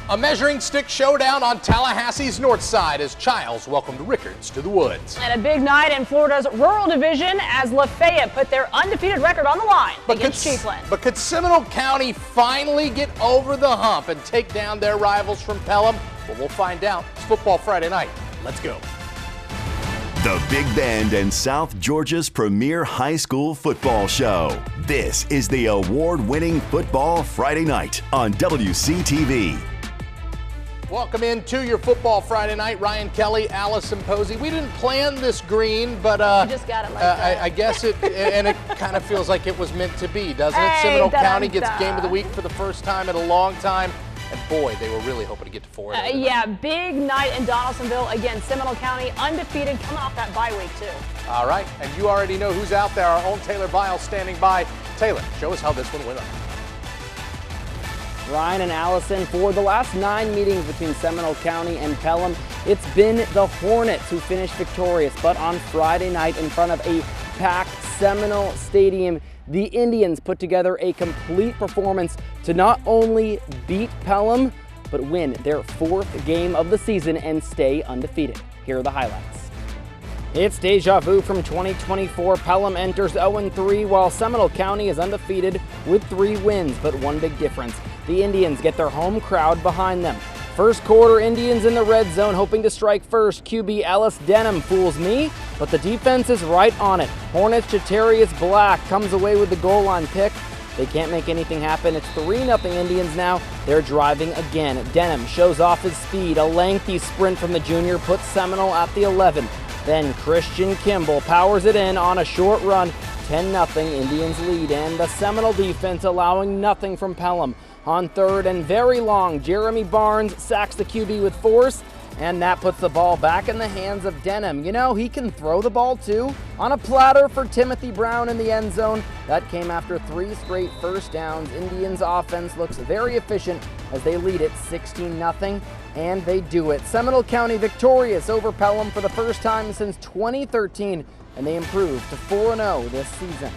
A measuring stick showdown on Tallahassee's north side as Chiles welcomed Rickards to the woods. And a big night in Florida's rural division as Lafayette put their undefeated record on the line against Chiefland. But could Seminole County finally get over the hump and take down their rivals from Pelham? Well, we'll find out. It's Football Friday night. Let's go. The Big Bend and South Georgia's premier high school football show. This is the award-winning Football Friday night on WCTV. Welcome into your Football Friday night. Ryan Kelly, Alison, Posey. We didn't plan this green, but you just got it like that. I guess it, and it kind of feels like it was meant to be, doesn't it? Seminole County gets Game of the Week for the first time in a long time. And boy, they were really hoping to get to 4. Yeah, big night in Donaldsonville. Again, Seminole County undefeated, coming off that bye week, too. All right, and you already know who's out there. Our own Taylor Viles standing by. Taylor, show us how this one went up. Ryan and Alison, for the last 9 meetings between Seminole County and Pelham, it's been the Hornets who finished victorious. But on Friday night, in front of a packed Seminole Stadium, the Indians put together a complete performance to not only beat Pelham, but win their 4th game of the season and stay undefeated. Here are the highlights. It's deja vu from 2024. Pelham enters 0-3 while Seminole County is undefeated with 3 wins, but one big difference. The Indians get their home crowd behind them. First quarter, Indians in the red zone hoping to strike first. QB Alice Denham fools me, but the defense is right on it. Hornets Jatarius Black comes away with the goal line pick. They can't make anything happen. It's 3-0 Indians now. They're driving again. Denham shows off his speed. A lengthy sprint from the junior puts Seminole at the 11. Then Christian Kimball powers it in on a short run. 10-0 Indians lead, and the Seminole defense allowing nothing from Pelham. On third and very long, Jeremy Barnes sacks the QB with force, and that puts the ball back in the hands of Denham. You know, he can throw the ball too. On a platter for Timothy Brown in the end zone. That came after 3 straight first downs. Indians offense looks very efficient as they lead it 16-0, and they do it. Seminole County victorious over Pelham for the first time since 2013, and they improved to 4-0 this season.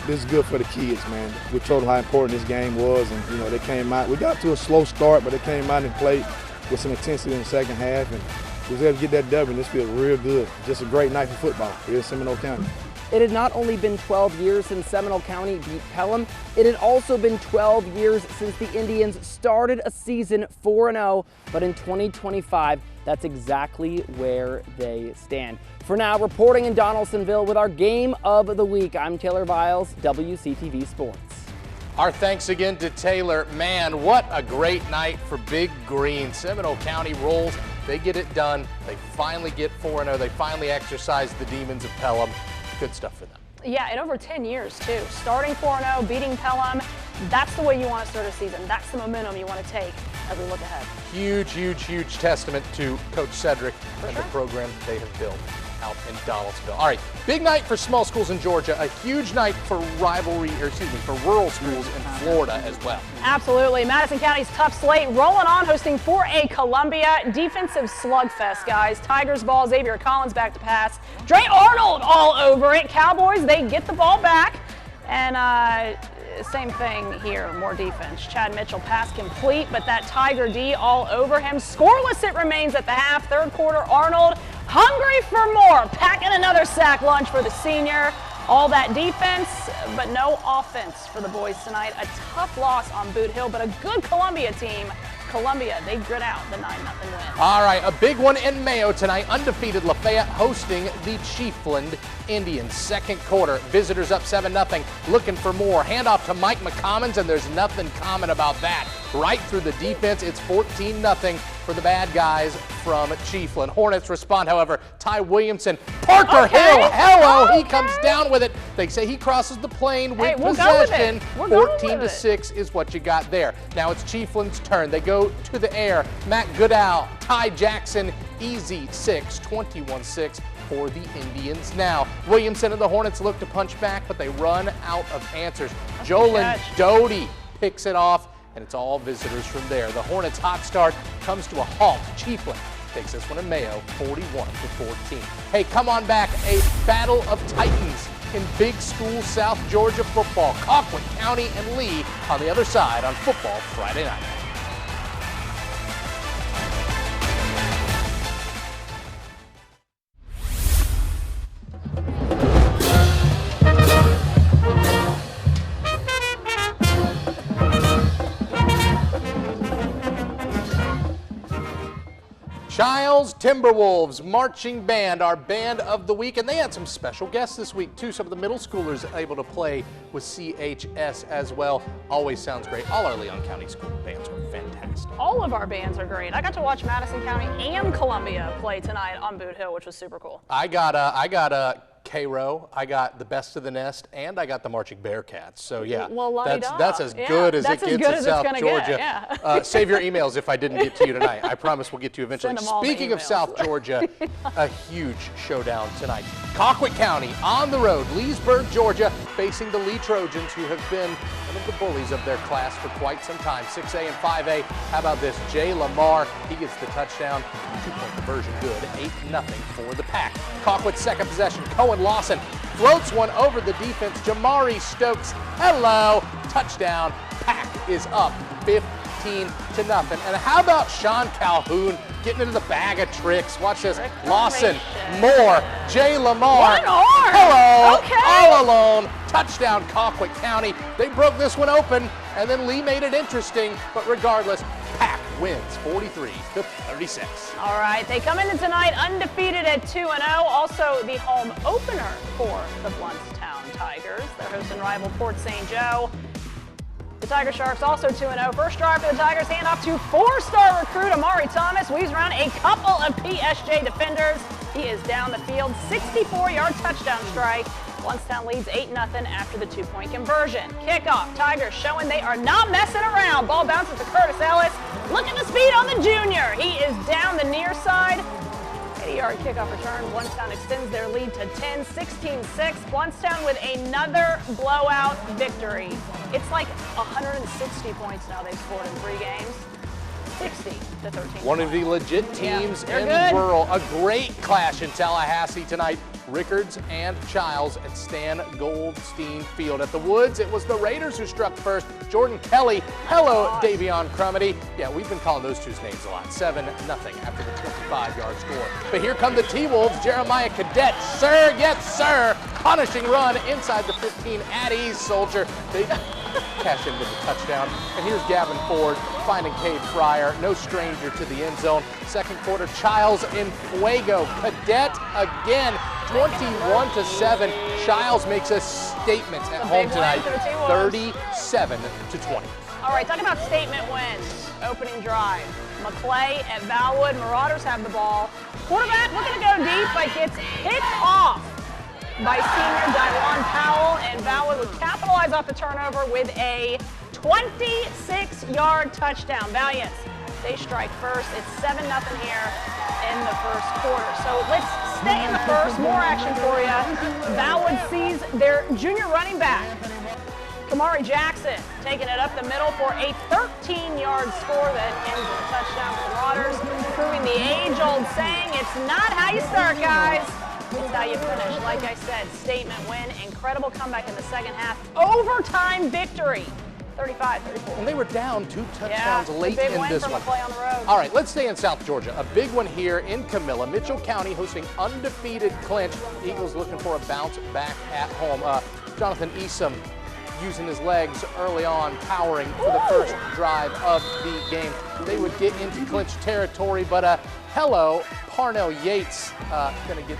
This is good for the kids, man. We told them how important this game was, and you know they came out. We got to a slow start, but they came out and played with some intensity in the second half, and we was able to get that W. And this feels real good. Just a great night for football here in Seminole County. It had not only been 12 years since Seminole County beat Pelham, it had also been 12 years since the Indians started a season 4-0, but in 2025, that's exactly where they stand. For now, reporting in Donaldsonville with our Game of the Week, I'm Taylor Viles, WCTV Sports. Our thanks again to Taylor. Man, what a great night for Big Green. Seminole County rolls. They get it done. They finally get 4-0. They finally exercise the demons of Pelham. Good stuff for them. Yeah, in over 10 years, too. Starting 4-0, beating Pelham, that's the way you want to start a season. That's the momentum you want to take as we look ahead. Huge, huge, huge testament to Coach Cedric and the program that they have built out in Donaldsonville. All right, big night for small schools in Georgia, a huge night for for rural schools in Florida as well. Absolutely. Madison County's tough slate rolling on, hosting 4A Columbia. Defensive slugfest, guys. Tigers ball, Xavier Collins back to pass. Dre Arnold all over it. Cowboys, they get the ball back. And same thing here, more defense. Chad Mitchell pass complete, but that Tiger D all over him. Scoreless it remains at the half. Third quarter, Arnold hungry for more, packing another sack lunch for the senior. All that defense, but no offense for the boys tonight. A tough loss on Boot Hill, but a good Columbia team. Columbia, they grit out the 9-0 win. All right, a big one in Mayo tonight. Undefeated Lafayette hosting the Chiefland Indians. Second quarter, visitors up 7-0, looking for more. Handoff to Mike McCommons, and there's nothing common about that. Right through the defense, it's 14-0 for the bad guys from Chiefland. Hornets respond, however. Ty Williamson, Parker Hill, hello, he comes down with it. They say he crosses the plane with possession. 14-6 is what you got there. Now it's Chiefland's turn. They go to the air. Matt Goodall, Ty Jackson, easy 6, 21-6 for the Indians. Now, Williamson and the Hornets look to punch back, but they run out of answers. Jolyn Doty picks it off, and it's all visitors from there. The Hornets' hot start comes to a halt. Chiefland takes this one in Mayo, 41-14. Hey, come on back. A battle of titans in big school South Georgia football. Colquitt County and Lee on the other side on Football Friday night. Chiles Timberwolves Marching Band, our band of the week, and they had some special guests this week too. Some of the middle schoolers able to play with CHS as well. Always sounds great. All our Leon County school bands were fantastic. All of our bands are great. I got to watch Madison County and Columbia play tonight on Boot Hill, which was super cool. I got Cairo, I got the Best of the Nest, and I got the Marching Bearcats. So yeah, well, that's as good as it gets in South Georgia. Save your emails if I didn't get to you tonight. I promise we'll get to you eventually. Speaking of South Georgia, a huge showdown tonight. Colquitt County on the road, Leesburg, Georgia, facing the Lee Trojans, who have been one of the bullies of their class for quite some time. 6A and 5A. How about this? Jay Lamar, he gets the touchdown. 2-point conversion good. 8-0 for the Pack. Colquitt's second possession. Cohen Lawson floats one over the defense. Jamari Stokes, hello, touchdown. Pack is up 15-0. And how about Sean Calhoun getting into the bag of tricks? Watch this. Lawson, Moore, Jay Lamar. Hello, all alone. Touchdown, Colquitt County. They broke this one open, and then Lee made it interesting. But regardless, Pack wins 43-36. All right, they come into tonight undefeated at 2-0. Also the home opener for the Blountstown Tigers. They're hosting rival Port St. Joe. The Tiger Sharks also 2-0. First drive for the Tigers, hand off to four-star recruit Amari Thomas. Weaves around a couple of PSJ defenders. He is down the field, 64-yard touchdown strike. Blountstown leads 8-0 after the 2-point conversion. Kickoff, Tigers showing they are not messing around. Ball bounces to Curtis Ellis. Look at the speed on the junior. He is down the near side. 80-yard kickoff return. Blountstown extends their lead to 10, 16-6. Blountstown with another blowout victory. It's like 160 points now they've scored in 3 games. 60-13. One of the legit teams in rural. A great clash in Tallahassee tonight. Rickards and Chiles at Stan Goldstein Field. At the Woods, it was the Raiders who struck first. Jordan Kelly, hello, Davion Crumity. Yeah, we've been calling those two's names a lot. 7-0 after the 25-yard score. But here come the T-Wolves. Jeremiah Cadet, sir, yes, sir. Punishing run inside the 15 at ease, Soldier. They cash in with the touchdown. And here's Gavin Ford finding Cade Fryer. No stranger to the end zone. Second quarter, Chiles in fuego. Cadet again. 21-7. Chiles makes a statement at home tonight. 37-20. All right, talk about statement wins. Opening drive. Maclay at Valwood. Marauders have the ball. Quarterback looking to go deep, but gets picked off by senior Dylan Powell, and Valwood would capitalize off the turnover with a 26-yard touchdown. Valiants, they strike first. It's 7-0 here in the first quarter. So let's stay in the first. More action for you. Valwood sees their junior running back, Kamari Jackson, taking it up the middle for a 13-yard score that ends in a touchdown for the Marauders, proving the age-old saying, it's not how you start, guys. It's how you finish. Like I said, statement win, incredible comeback in the second half, overtime victory, 35-34. And they were down 2 touchdowns late in this one. Play on the road. All right, let's stay in South Georgia. A big one here in Camilla. Mitchell County hosting undefeated Clinch. Eagles looking for a bounce back at home. Jonathan Easom using his legs early on, powering for the first drive of the game. They would get into Clinch territory, but hello, Parnell Yates going to get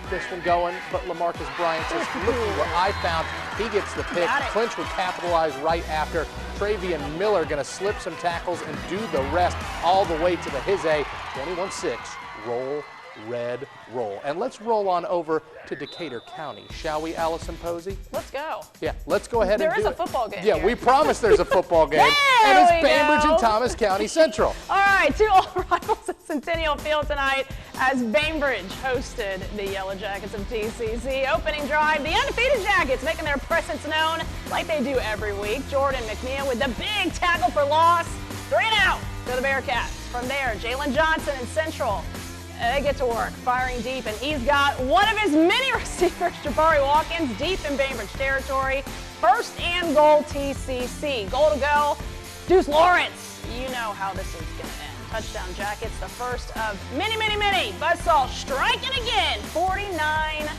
this one going, but LaMarcus Bryant says, looking what I found. He gets the pick. Clinch would capitalize right after. Travian Miller going to slip some tackles and do the rest all the way to the his A. 21-6, roll, red, roll. And let's roll on over to Decatur County, shall we, Alison Posey? Let's go. Yeah, let's go ahead and do it. There is a football game. Yeah, we promised there's a football game. And it's Bainbridge and Thomas County Central. All right, 2 old rivals at Centennial Field tonight as Bainbridge hosted the Yellow Jackets of TCC. Opening drive, the undefeated Jackets making their presence known like they do every week. Jordan McNeil with the big tackle for loss. 3 and out to the Bearcats. From there, Jalen Johnson and Central. They get to work, firing deep, and he's got one of his many receivers, Jabari Watkins, deep in Bainbridge territory. First and goal, TCC. Goal to go, Deuce Lawrence. You know how this is going to end. Touchdown Jackets, the first of many. Buzzsaw striking again, 49-0.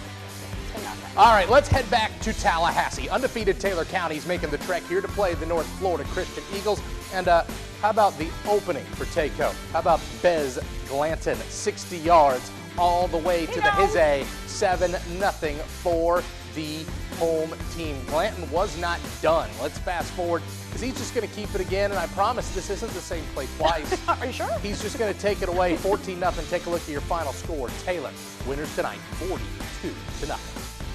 All right, let's head back to Tallahassee. Undefeated Taylor County is making the trek here to play the North Florida Christian Eagles. And how about the opening for Taco? How about Bez Glanton, 60 yards all the way to the His A, 7-0 for the home team. Glanton was not done. Let's fast forward, because he's just going to keep it again, and I promise this isn't the same play twice. Are you sure? He's just going to take it away, 14-0. Take a look at your final score. Taylor, winners tonight, 42-0.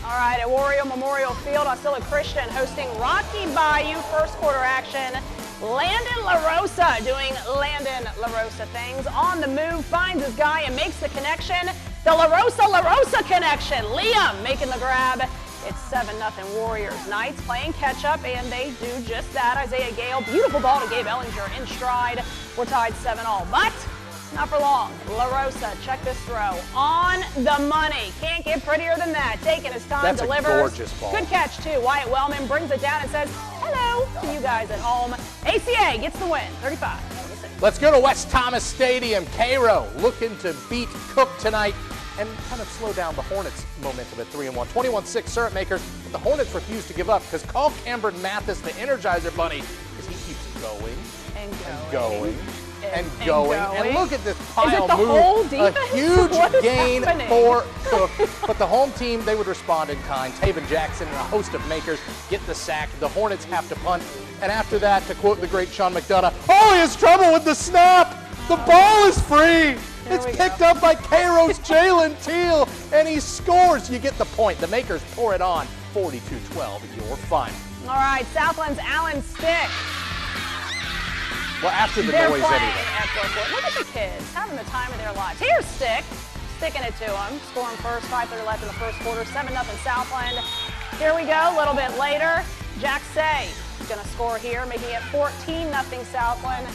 All right, at Wario Memorial Field, Aucilla Christian hosting Rocky Bayou. First quarter action. Landon LaRosa doing Landon LaRosa things. On the move, finds his guy and makes the connection. The LaRosa connection. Liam making the grab. It's 7-0 Warriors. Knights playing catch up, and they do just that. Isaiah Gale, beautiful ball to Gabe Ellinger in stride. We're tied 7-all, but not for long. LaRosa, check this throw. On the money. Can't get prettier than that. Taking his time, That's delivers. a gorgeous ball. Good catch, too. Wyatt Wellman brings it down and says hello to you guys at home. ACA gets the win, 35-26. Let's go to West Thomas Stadium. Cairo looking to beat Cook tonight and kind of slow down the Hornets' momentum at 3-1. 21-6 syrup makers, but the Hornets refuse to give up because call Cameron Mathis the Energizer Bunny, because he keeps going and going. And look at this pile move. A huge gain for Cook. But the home team, they would respond in kind. Taven Jackson and a host of makers get the sack. The Hornets have to punt. And after that, to quote the great Sean McDonough, oh, he has trouble with the snap. The ball is free. It's picked up by Cairo's Jalen Teal, and he scores. You get the point. The makers pour it on. 42-12, you're fine. All right, Southland's Alan Stick. Well, after the They're noise playing anyway. at Brookwood. Look at the kids having the time of their lives. Here's Stick, sticking it to him. Scoring first, 5:30 left in the first quarter. 7-0 Southland. Here we go, a little bit later. GHSA is going to score here, making it 14-0 Southland.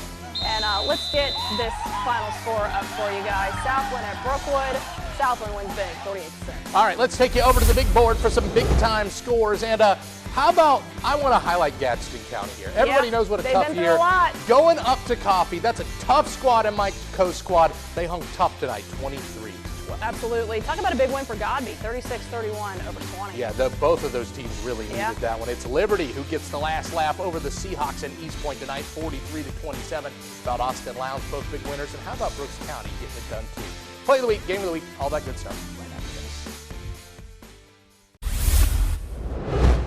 And let's get this final score up for you guys. Southland at Brookwood. Southland wins big, 48-6. All right, let's take you over to the big board for some big-time scores. And how about, I want to highlight Gadsden County here. Everybody knows what a tough year. Going up to Coffee, that's a tough squad in my co-squad. They hung tough tonight, 23. Well, absolutely. Talk about a big win for Godby, 36-31 over 20. Yeah, both of those teams really needed that one. It's Liberty who gets the last laugh over the Seahawks in East Point tonight, 43-27. About Austin Lowndes, both big winners. And how about Brooks County getting it done too? Play of the week, game of the week, all that good stuff right after this.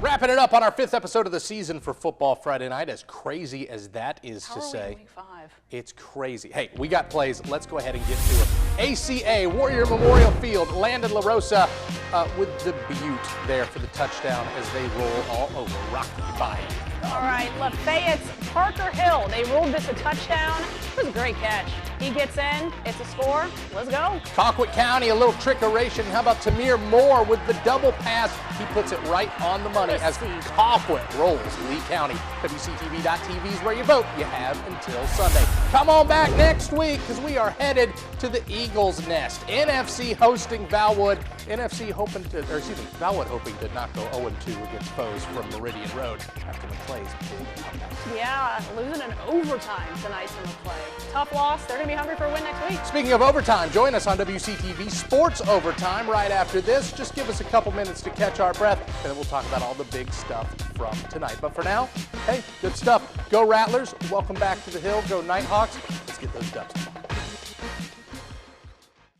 Wrapping it up on our 5th episode of the season for Football Friday Night. As crazy as that is to say, week 5? It's crazy. Hey, we got plays. Let's go ahead and get to it. ACA, Warrior Memorial Field, Landon LaRosa with the Butte there for the touchdown as they roll all over Rocky Bayou. All right, Lafayette's Parker Hill. They ruled this a touchdown. It was a great catch. He gets in. It's a score. Let's go. Colquitt County, a little trickeration. How about Tamir Moore with the double pass? He puts it right on the money as Colquitt rolls Lee County. WCTV.tv is where you vote. You have until Sunday. Come on back next week because we are headed to the Eagles' Nest. NFC hosting Valwood. Valwood hoping to not go 0-2 against foes from Meridian Road after Maclay's big comeback. Yeah, losing in overtime tonight to Maclay. Tough loss. They're going to be hungry for a win next week. Speaking of overtime, join us on WCTV Sports Overtime right after this. Just give us a couple minutes to catch our breath, and then we'll talk about all the big stuff from tonight. But for now, hey, good stuff. Go Rattlers. Welcome back to the Hill. Go Nighthawks. Let's get those dubs.